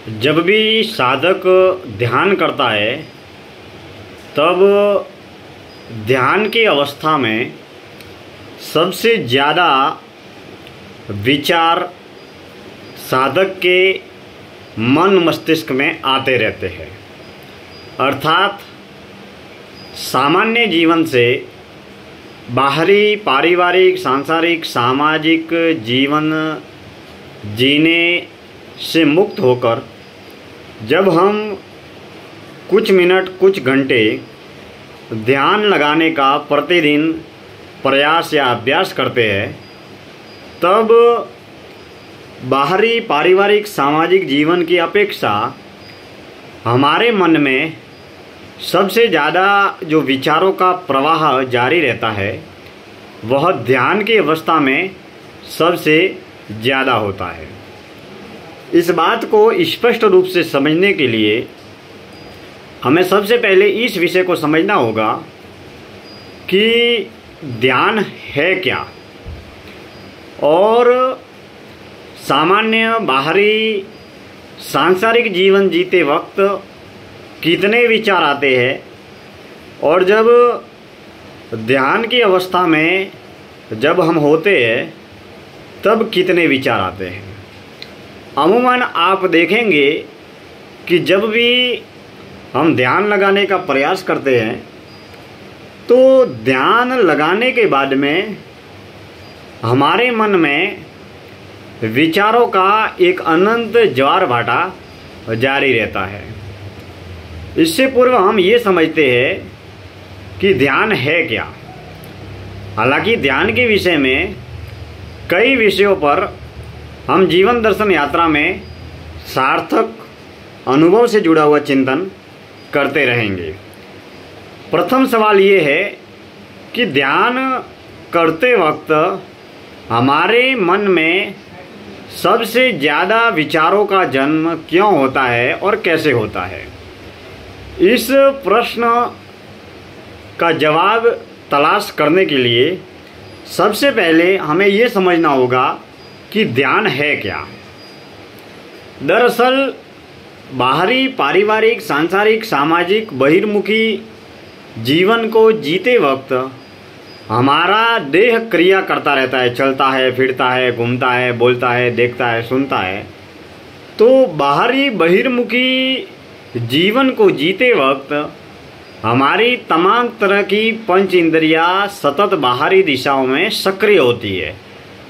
जब भी साधक ध्यान करता है तब ध्यान की अवस्था में सबसे ज़्यादा विचार साधक के मन मस्तिष्क में आते रहते हैं। अर्थात सामान्य जीवन से बाहरी पारिवारिक सांसारिक सामाजिक जीवन जीने से मुक्त होकर जब हम कुछ मिनट कुछ घंटे ध्यान लगाने का प्रतिदिन प्रयास या अभ्यास करते हैं तब बाहरी पारिवारिक सामाजिक जीवन की अपेक्षा हमारे मन में सबसे ज़्यादा जो विचारों का प्रवाह जारी रहता है वह ध्यान की अवस्था में सबसे ज़्यादा होता है। इस बात को स्पष्ट रूप से समझने के लिए हमें सबसे पहले इस विषय को समझना होगा कि ध्यान है क्या और सामान्य बाहरी सांसारिक जीवन जीते वक्त कितने विचार आते हैं और जब ध्यान की अवस्था में जब हम होते हैं तब कितने विचार आते हैं। अमूमन आप देखेंगे कि जब भी हम ध्यान लगाने का प्रयास करते हैं तो ध्यान लगाने के बाद में हमारे मन में विचारों का एक अनंत ज्वार भाटा जारी रहता है। इससे पूर्व हम ये समझते हैं कि ध्यान है क्या। हालांकि ध्यान के विषय में कई विषयों पर हम जीवन दर्शन यात्रा में सार्थक अनुभव से जुड़ा हुआ चिंतन करते रहेंगे। प्रथम सवाल ये है कि ध्यान करते वक्त हमारे मन में सबसे ज़्यादा विचारों का जन्म क्यों होता है और कैसे होता है। इस प्रश्न का जवाब तलाश करने के लिए सबसे पहले हमें ये समझना होगा कि ध्यान है क्या। दरअसल बाहरी पारिवारिक सांसारिक सामाजिक बहिर्मुखी जीवन को जीते वक्त हमारा देह क्रिया करता रहता है, चलता है, फिरता है, घूमता है, बोलता है, देखता है, सुनता है। तो बाहरी बहिर्मुखी जीवन को जीते वक्त हमारी तमाम तरह की पंच इंद्रियां सतत बाहरी दिशाओं में सक्रिय होती है।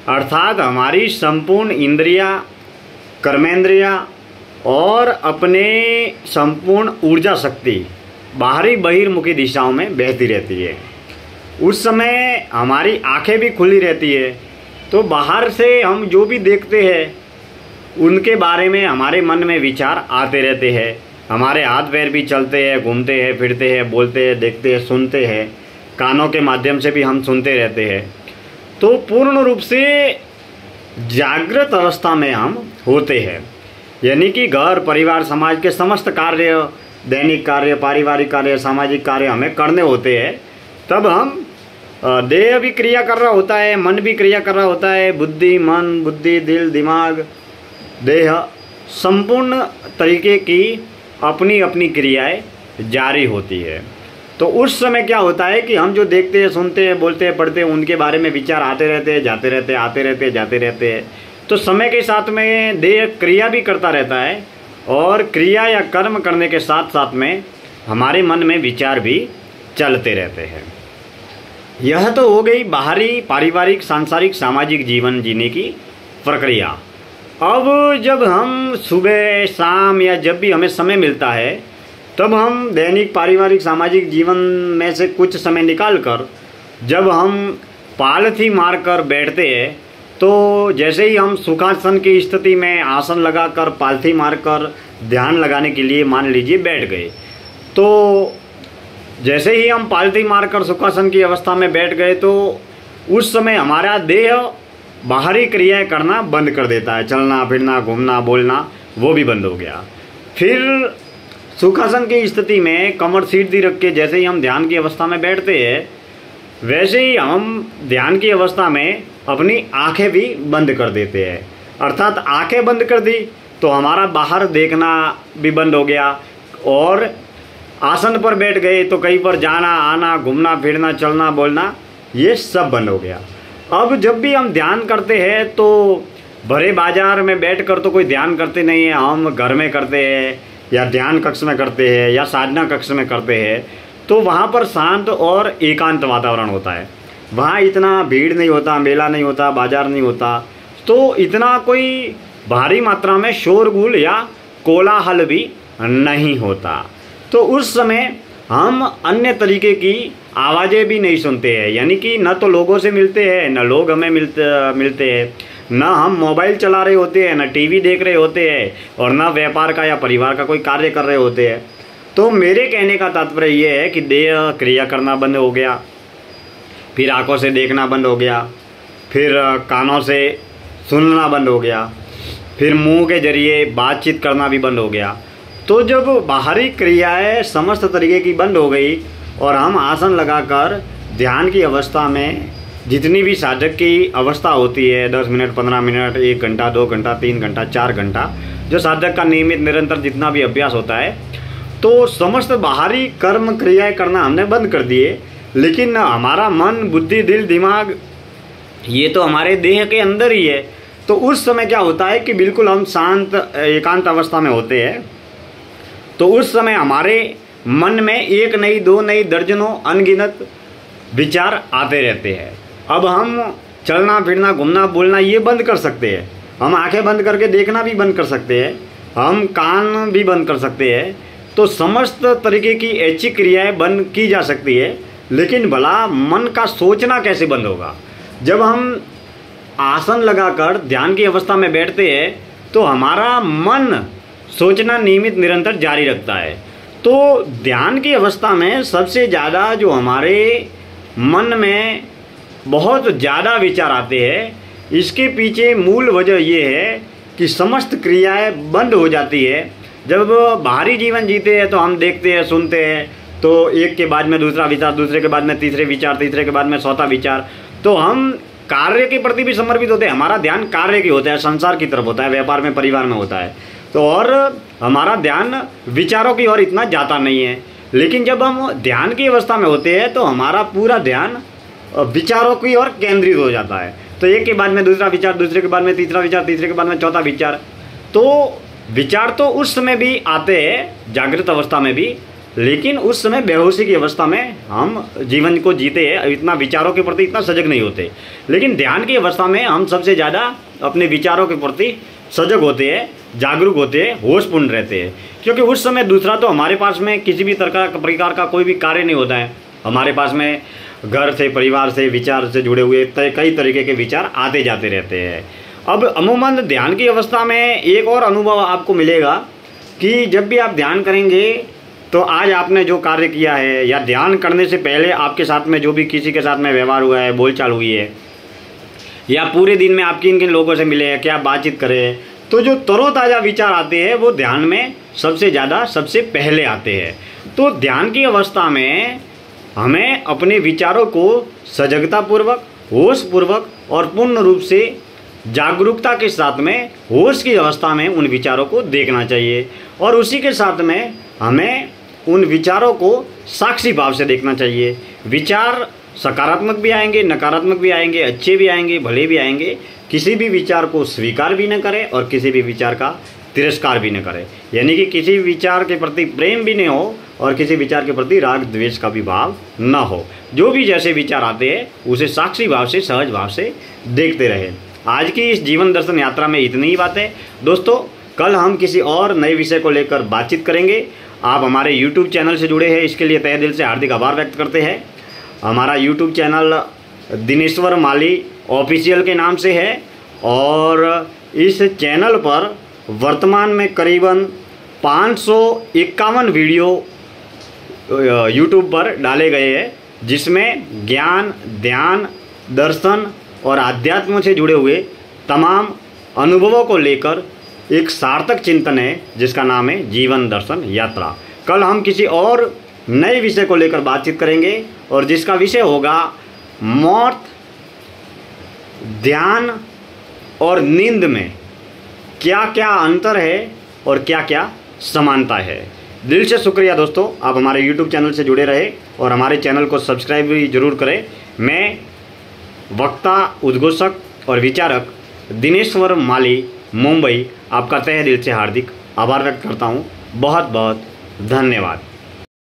अर्थात हमारी संपूर्ण इंद्रियां, कर्मेंद्रियां और अपने संपूर्ण ऊर्जा शक्ति बाहरी बहिर्मुखी दिशाओं में बहती रहती है। उस समय हमारी आंखें भी खुली रहती है तो बाहर से हम जो भी देखते हैं उनके बारे में हमारे मन में विचार आते रहते हैं। हमारे हाथ पैर भी चलते हैं, घूमते हैं, फिरते हैं, बोलते हैं, देखते हैं, सुनते हैं, कानों के माध्यम से भी हम सुनते रहते हैं। तो पूर्ण रूप से जागृत अवस्था में हम होते हैं, यानी कि घर परिवार समाज के समस्त कार्य, दैनिक कार्य, पारिवारिक कार्य, सामाजिक कार्य हमें करने होते हैं। तब हम देह भी क्रिया कर रहा होता है, मन भी क्रिया कर रहा होता है, बुद्धि दिल दिमाग देह संपूर्ण तरीके की अपनी अपनी क्रियाएं जारी होती है। तो उस समय क्या होता है कि हम जो देखते हैं, सुनते हैं, बोलते हैं, पढ़ते हैं, उनके बारे में विचार आते रहते हैं, जाते रहते हैं, आते रहते हैं, जाते रहते हैं। तो समय के साथ में देह क्रिया भी करता रहता है और क्रिया या कर्म करने के साथ साथ में हमारे मन में विचार भी चलते रहते हैं। यह तो हो गई बाहरी पारिवारिक सांसारिक सामाजिक जीवन जीने की प्रक्रिया। अब जब हम सुबह शाम या जब भी हमें समय मिलता है तब हम दैनिक पारिवारिक सामाजिक जीवन में से कुछ समय निकालकर जब हम पालथी मारकर बैठते हैं तो जैसे ही हम सुखासन की स्थिति में आसन लगाकर पालथी मारकर ध्यान लगाने के लिए मान लीजिए बैठ गए, तो जैसे ही हम पालथी मारकर सुखासन की अवस्था में बैठ गए तो उस समय हमारा देह बाहरी क्रियाएं करना बंद कर देता है। चलना फिरना घूमना बोलना वो भी बंद हो गया। फिर सुखासन की स्थिति में कमर सीधी रख के जैसे ही हम ध्यान की अवस्था में बैठते हैं वैसे ही हम ध्यान की अवस्था में अपनी आंखें भी बंद कर देते हैं। अर्थात आंखें बंद कर दी तो हमारा बाहर देखना भी बंद हो गया, और आसन पर बैठ गए तो कहीं पर जाना आना, घूमना फिरना, चलना बोलना, ये सब बंद हो गया। अब जब भी हम ध्यान करते हैं तो भरे बाजार में बैठकर तो कोई ध्यान करते नहीं है, हम घर में करते हैं या ध्यान कक्ष में करते हैं या साधना कक्ष में करते हैं, तो वहाँ पर शांत और एकांत वातावरण होता है। वहाँ इतना भीड़ नहीं होता, मेला नहीं होता, बाजार नहीं होता, तो इतना कोई भारी मात्रा में शोरगुल या कोलाहल भी नहीं होता। तो उस समय हम अन्य तरीके की आवाज़ें भी नहीं सुनते हैं, यानी कि न तो लोगों से मिलते हैं, न लोग हमें मिलते हैं, न हम मोबाइल चला रहे होते हैं, न टीवी देख रहे होते हैं, और न व्यापार का या परिवार का कोई कार्य कर रहे होते हैं। तो मेरे कहने का तात्पर्य ये है कि देह क्रिया करना बंद हो गया, फिर आंखों से देखना बंद हो गया, फिर कानों से सुनना बंद हो गया, फिर मुंह के जरिए बातचीत करना भी बंद हो गया। तो जब बाहरी क्रियाएं समस्त तरीके की बंद हो गई और हम आसन लगाकर ध्यान की अवस्था में, जितनी भी साधक की अवस्था होती है, 10 मिनट, 15 मिनट, 1 घंटा, 2 घंटा, 3 घंटा, 4 घंटा, जो साधक का नियमित निरंतर जितना भी अभ्यास होता है, तो समस्त बाहरी कर्म क्रियाएं करना हमने बंद कर दिए। लेकिन हमारा मन, बुद्धि, दिल, दिमाग, ये तो हमारे देह के अंदर ही है। तो उस समय क्या होता है कि बिल्कुल हम शांत एकांत अवस्था में होते हैं। तो उस समय हमारे मन में एक नहीं, दो नहीं, दर्जनों अनगिनत विचार आते रहते हैं। अब हम चलना फिरना, घूमना बोलना ये बंद कर सकते हैं, हम आंखें बंद करके देखना भी बंद कर सकते हैं, हम कान भी बंद कर सकते हैं। तो समस्त तरीके की ऐच्छिक क्रियाएं बंद की जा सकती है। लेकिन भला मन का सोचना कैसे बंद होगा? जब हम आसन लगाकर ध्यान की अवस्था में बैठते हैं तो हमारा मन सोचना नियमित निरंतर जारी रखता है। तो ध्यान की अवस्था में सबसे ज़्यादा जो हमारे मन में बहुत ज़्यादा विचार आते हैं, इसके पीछे मूल वजह ये है कि समस्त क्रियाएं बंद हो जाती है। जब बाहरी जीवन जीते हैं तो हम देखते हैं, सुनते हैं, तो एक के बाद में दूसरा विचार, दूसरे के बाद में तीसरे विचार, तीसरे के बाद में चौथा विचार, तो हम कार्य के प्रति भी समर्पित होते हैं। हमारा ध्यान कार्य की होता है, संसार की तरफ होता है, व्यापार में, परिवार में होता है। तो और हमारा ध्यान विचारों की ओर इतना जाता नहीं है। लेकिन जब हम ध्यान की अवस्था में होते हैं तो हमारा पूरा ध्यान विचारों की ओर केंद्रित हो जाता है। तो एक के बाद में दूसरा विचार, दूसरे के बाद में तीसरा विचार, तीसरे के बाद में चौथा विचार। तो विचार तो उस समय भी आते हैं, जागृत अवस्था में भी, लेकिन उस समय बेहोशी की अवस्था में हम जीवन को जीते हैं, इतना विचारों के प्रति इतना सजग नहीं होते। लेकिन ध्यान की अवस्था में हम सबसे ज़्यादा अपने विचारों के प्रति सजग होते हैं, जागरूक होते हैं, होशपूर्ण रहते हैं। क्योंकि उस समय दूसरा तो हमारे पास में किसी भी प्रकार का कोई भी कार्य नहीं होता है। हमारे पास में घर से, परिवार से, विचार से जुड़े हुए कई तरीके के विचार आते जाते रहते हैं। अब अमूमन ध्यान की अवस्था में एक और अनुभव आपको मिलेगा कि जब भी आप ध्यान करेंगे तो आज आपने जो कार्य किया है या ध्यान करने से पहले आपके साथ में जो भी किसी के साथ में व्यवहार हुआ है, बोलचाल हुई है, या पूरे दिन में आप किन किन लोगों से मिले हैं, क्या बातचीत करें, तो जो तरोताज़ा विचार आते हैं वो ध्यान में सबसे ज़्यादा सबसे पहले आते हैं। तो ध्यान की अवस्था में हमें अपने विचारों को सजगतापूर्वक, होशपूर्वक और पूर्ण रूप से जागरूकता के साथ में होश की अवस्था में उन विचारों को देखना चाहिए। और उसी के साथ में हमें उन विचारों को साक्षी भाव से देखना चाहिए। विचार सकारात्मक भी आएंगे, नकारात्मक भी आएंगे, अच्छे भी आएंगे, भले भी आएंगे। किसी भी विचार को स्वीकार भी न करें और किसी भी विचार का तिरस्कार भी न करें, यानी कि किसी विचार के प्रति प्रेम भी नहीं हो और किसी विचार के प्रति राग द्वेष का भी भाव न हो। जो भी जैसे विचार आते हैं उसे साक्षी भाव से, सहज भाव से देखते रहें। आज की इस जीवन दर्शन यात्रा में इतनी ही बातें दोस्तों। कल हम किसी और नए विषय को लेकर बातचीत करेंगे। आप हमारे YouTube चैनल से जुड़े हैं, इसके लिए तहे दिल से हार्दिक आभार व्यक्त करते हैं। हमारा YouTube चैनल दिनेश्वर माली ऑफिशियल के नाम से है और इस चैनल पर वर्तमान में करीबन 551 वीडियो YouTube पर डाले गए हैं, जिसमें ज्ञान, ध्यान, दर्शन और आध्यात्म से जुड़े हुए तमाम अनुभवों को लेकर एक सार्थक चिंतन है, जिसका नाम है जीवन दर्शन यात्रा। कल हम किसी और नए विषय को लेकर बातचीत करेंगे और जिसका विषय होगा मौत, ध्यान और नींद में क्या क्या अंतर है और क्या क्या समानता है। दिल से शुक्रिया दोस्तों, आप हमारे YouTube चैनल से जुड़े रहे और हमारे चैनल को सब्सक्राइब भी जरूर करें। मैं वक्ता, उद्घोषक और विचारक दिनेश्वर माली, मुंबई, आपका तहे दिल से हार्दिक आभार व्यक्त करता हूँ। बहुत बहुत धन्यवाद।